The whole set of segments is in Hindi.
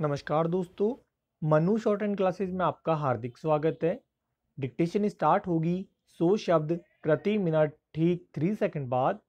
नमस्कार दोस्तों, मनु शॉर्ट एंड क्लासेस में आपका हार्दिक स्वागत है। डिक्टेशन स्टार्ट होगी 100 शब्द प्रति मिनट ठीक 3 सेकंड बाद।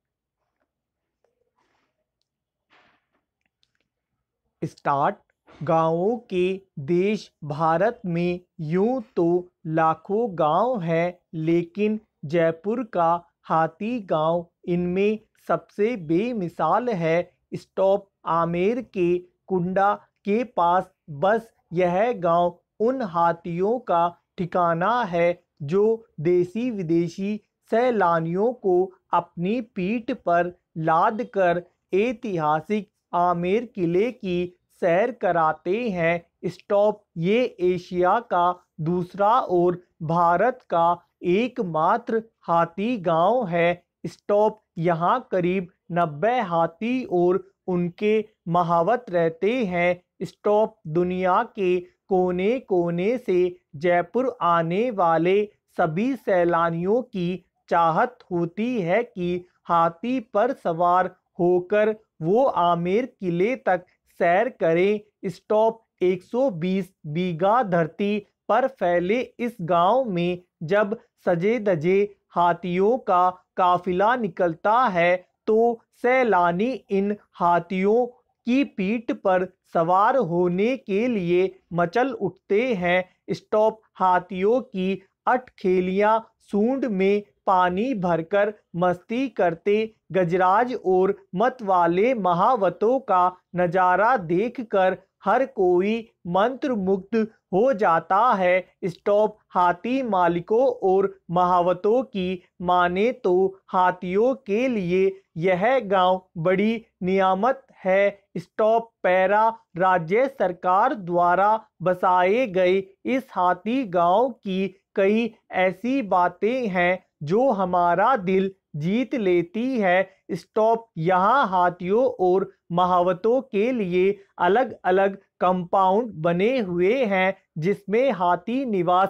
स्टार्ट। गांवों के देश भारत में यूं तो लाखों गांव हैं, लेकिन जयपुर का हाथी गांव इनमें सबसे बेमिसाल है। स्टॉप आमेर के कुंडा के पास बस यह गांव उन हाथियों का ठिकाना है जो देसी विदेशी सैलानियों को अपनी पीठ पर लाद कर ऐतिहासिक आमेर किले की सैर कराते हैं। स्टॉप। ये एशिया का दूसरा और भारत का एकमात्र हाथी गांव है। स्टॉप। यहाँ करीब 90 हाथी और उनके महावत रहते हैं। स्टॉप। दुनिया के कोने कोने से जयपुर आने वाले सभी सैलानियों की चाहत होती है कि हाथी पर सवार होकर वो आमेर किले तक सैर करें। स्टॉप। 120 बीघा धरती पर फैले इस गांव में जब सजे धजे हाथियों का काफिला निकलता है तो सैलानी इन हाथियों की पीठ पर सवार होने के लिए मचल उठते हैं। स्टॉप। हाथियों की अटखेलियां सूंड में पानी भरकर मस्ती करते गजराज और मत वाले महावतों का नजारा देखकर हर कोई मंत्र मुग्ध हो जाता है। स्टॉप। हाथी मालिकों और महावतों की माने तो हाथियों के लिए यह गांव बड़ी नियामत है। स्टॉप। पैरा। राज्य सरकार द्वारा बसाए गए इस हाथी गांव की कई ऐसी बातें हैं जो हमारा दिल जीत लेती है। स्टॉप। यहाँ हाथियों और महावतों के लिए अलग अलग कंपाउंड बने हुए हैं, जिसमें हाथी निवास,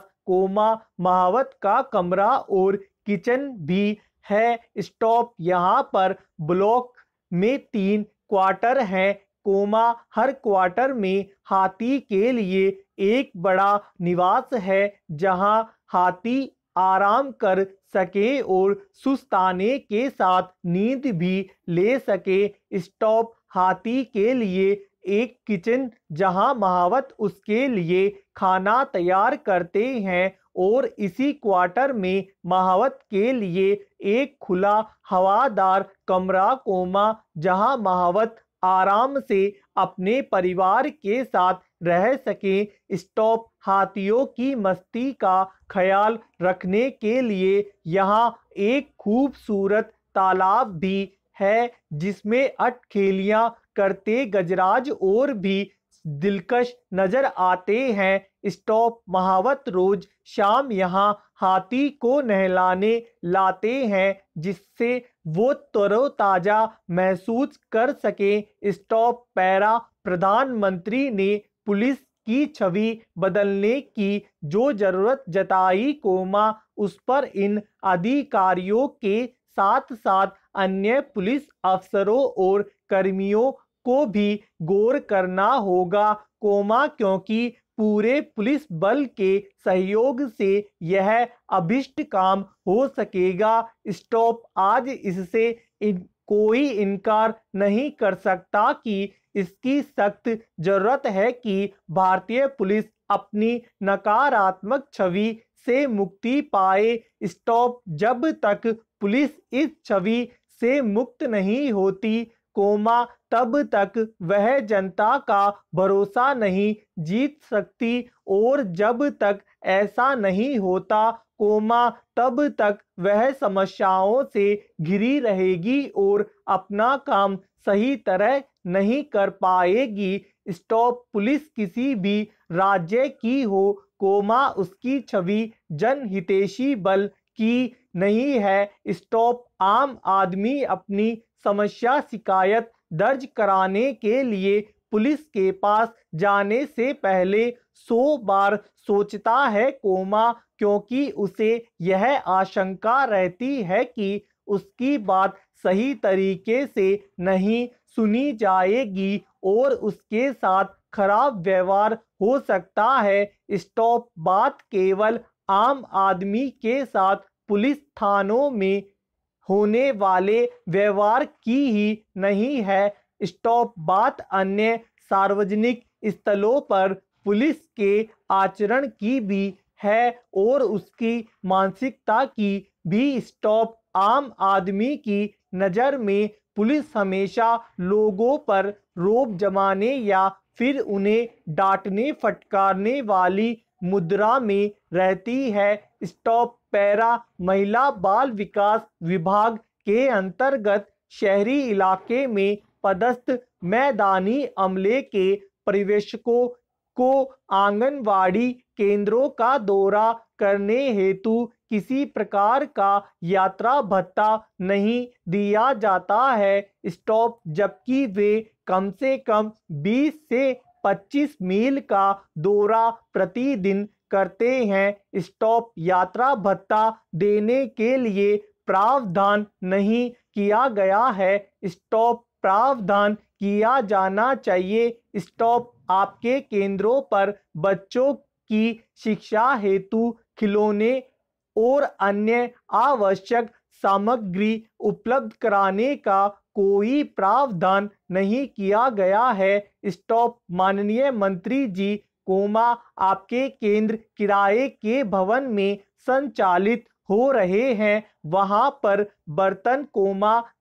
महावत का कमरा और किचन भी है। स्टॉप। यहाँ पर ब्लॉक में 3 क्वार्टर हैं, हर क्वार्टर में हाथी के लिए एक बड़ा निवास है जहां हाथी आराम कर सके और सुस्ताने के साथ नींद भी ले सके। स्टॉप। हाथी के लिए एक किचन जहां महावत उसके लिए खाना तैयार करते हैं और इसी क्वार्टर में महावत के लिए एक खुला हवादार कमरा जहां महावत आराम से अपने परिवार के साथ रह सके। स्टॉप। हाथियों की मस्ती का ख्याल रखने के लिए यहाँ एक खूबसूरत तालाब भी है, जिसमें अटखेलियां करते गजराज और भी दिलकश नजर आते हैं। स्टॉप। महावत रोज शाम यहाँ हाथी को नहलाने लाते हैं जिससे वो तरोताजा महसूस कर सके। स्टॉप। पैरा। प्रधानमंत्री ने पुलिस की छवि बदलने की जो जरूरत जताई, उस पर इन अधिकारियों के साथ साथ अन्य पुलिस अफसरों और कर्मियों को भी गौर करना होगा, क्योंकि पूरे पुलिस बल के सहयोग से यह अभिष्ट काम हो सकेगा। स्टॉप। आज इससे कोई इनकार नहीं कर सकता कि इसकी सख्त जरूरत है कि भारतीय पुलिस अपनी नकारात्मक छवि से मुक्ति पाए। स्टॉप। जब तक पुलिस इस छवि से मुक्त नहीं होती, तब तक वह जनता का भरोसा नहीं जीत सकती और जब तक ऐसा नहीं होता, तब तक वह समस्याओं से घिरी रहेगी और अपना काम सही तरह नहीं कर पाएगी। स्टॉप। पुलिस किसी भी राज्य की हो, उसकी छवि जनहितैषी बल की नहीं है। स्टॉप। आम आदमी अपनी समस्या शिकायत दर्ज कराने के लिए पुलिस के पास जाने से पहले 100 बार सोचता है, क्योंकि उसे यह आशंका रहती है कि उसकी बात सही तरीके से नहीं सुनी जाएगी और उसके साथ खराब व्यवहार हो सकता है। स्टॉप बात केवल आम आदमी के साथ पुलिस थानों में होने वाले व्यवहार की ही नहीं है। स्टॉप बात अन्य सार्वजनिक स्थलों पर पुलिस के आचरण की भी है और उसकी मानसिकता की भी। स्टॉप आम आदमी की नज़र में पुलिस हमेशा लोगों पर रौब जमाने या फिर उन्हें डांटने फटकारने वाली मुद्रा में रहती है। स्टॉप पैरा महिला बाल विकास विभाग के अंतर्गत शहरी इलाके में पदस्थ मैदानी अमले के पर्यवेक्षकों को आंगनवाड़ी केंद्रों का दौरा करने हेतु किसी प्रकार का यात्रा भत्ता नहीं दिया जाता है। स्टॉप जबकि वे कम से कम 20 से 25 मील का दौरा प्रतिदिन करते हैं। स्टॉप यात्रा भत्ता देने के लिए प्रावधान नहीं किया गया है। स्टॉप प्रावधान किया जाना चाहिए। स्टॉप आपके केंद्रों पर बच्चों की शिक्षा हेतु खिलौने और अन्य आवश्यक सामग्री उपलब्ध कराने का कोई प्रावधान नहीं किया गया है। स्टॉप माननीय मंत्री जी, आपके केंद्र किराए के भवन में संचालित हो रहे हैं, वहां पर बर्तन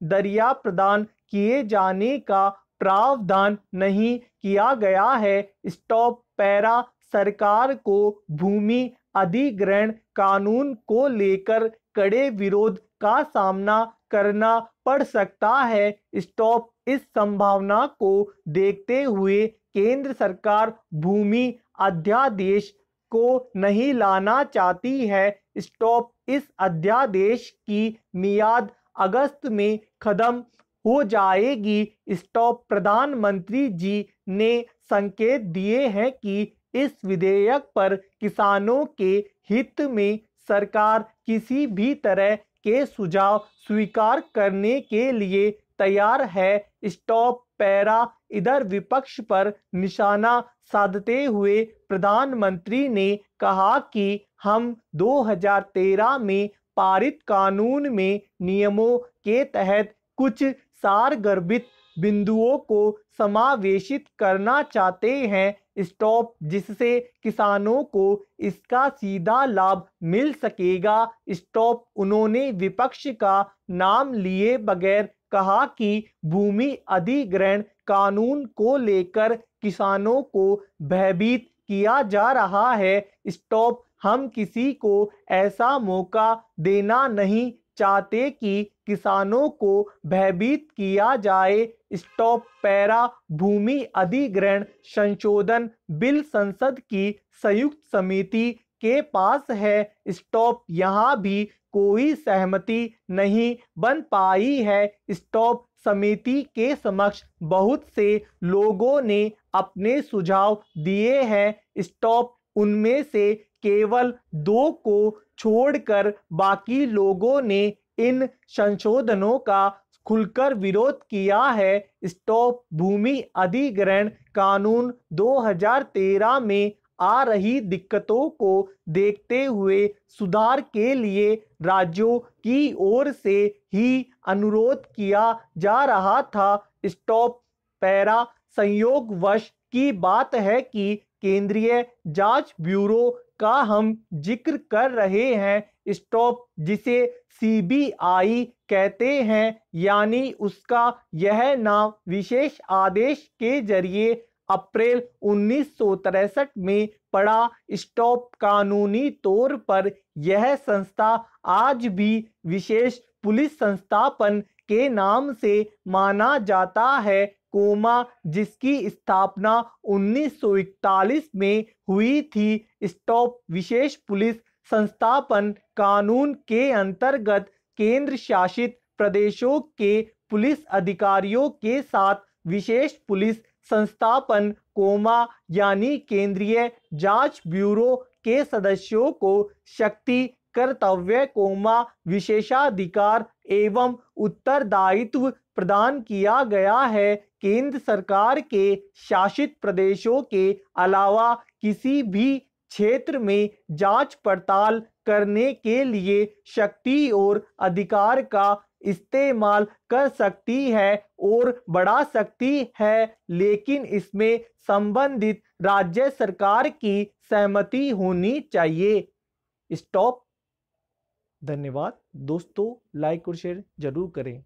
दरिया प्रदान किए जाने का प्रावधान नहीं किया गया है। स्टॉप पैरा सरकार को भूमि अधिग्रहण कानून को लेकर कड़े विरोध का सामना करना पड़ सकता है। स्टॉप इस संभावना को देखते हुए केंद्र सरकार भूमि अध्यादेश को नहीं लाना चाहती है। स्टॉप इस अध्यादेश की मियाद अगस्त में खत्म हो जाएगी। स्टॉप प्रधानमंत्री जी ने संकेत दिए हैं कि इस विधेयक पर किसानों के हित में सरकार किसी भी तरह के सुझाव स्वीकार करने के लिए तैयार है। स्टॉप पैरा इधर विपक्ष पर निशाना साधते हुए प्रधानमंत्री ने कहा कि हम 2013 में पारित कानून में नियमों के तहत कुछ सारगर्भित बिंदुओं को समावेशित करना चाहते हैं। स्टॉप जिससे किसानों को इसका सीधा लाभ मिल सकेगा। स्टॉप उन्होंने विपक्ष का नाम लिए बगैर कहा कि भूमि अधिग्रहण कानून को लेकर किसानों को भयभीत किया जा रहा है। स्टॉप हम किसी को ऐसा मौका देना नहीं चाहते कि किसानों को भयभीत किया जाए। स्टॉप पैरा भूमि अधिग्रहण संशोधन बिल संसद की संयुक्त समिति के पास है। स्टॉप यहाँ भी कोई सहमति नहीं बन पाई है। स्टॉप समिति के समक्ष बहुत से लोगों ने अपने सुझाव दिए हैं। स्टॉप उनमें से केवल 2 को छोड़कर बाकी लोगों ने इन संशोधनों का खुलकर विरोध किया है। स्टॉप भूमि अधिग्रहण कानून 2013 में आ रही दिक्कतों को देखते हुए सुधार के लिए राज्यों की ओर से ही अनुरोध किया जा रहा था। स्टॉप पैरा संयोगवश की बात है कि केंद्रीय जांच ब्यूरो का हम जिक्र कर रहे हैं। स्टॉप जिसे सीबीआई कहते हैं, यानी उसका यह नाम विशेष आदेश के जरिए अप्रैल 1963 में पड़ा। स्टॉप कानूनी तौर पर यह संस्था आज भी विशेष पुलिस संस्थापन के नाम से माना जाता है, जिसकी स्थापना 1941 में हुई थी। स्टॉप विशेष पुलिस संस्थापन कानून के अंतर्गत केंद्र शासित प्रदेशों के पुलिस अधिकारियों के साथ विशेष पुलिस संस्थापन यानी केंद्रीय जांच ब्यूरो के सदस्यों को शक्ति, कर्तव्य विशेषाधिकार एवं उत्तरदायित्व प्रदान किया गया है। केंद्र सरकार के शासित प्रदेशों के अलावा किसी भी क्षेत्र में जांच पड़ताल करने के लिए शक्ति और अधिकार का इस्तेमाल कर सकती है और बढ़ा सकती है, लेकिन इसमें संबंधित राज्य सरकार की सहमति होनी चाहिए। स्टॉप। धन्यवाद दोस्तों, लाइक और शेयर जरूर करें।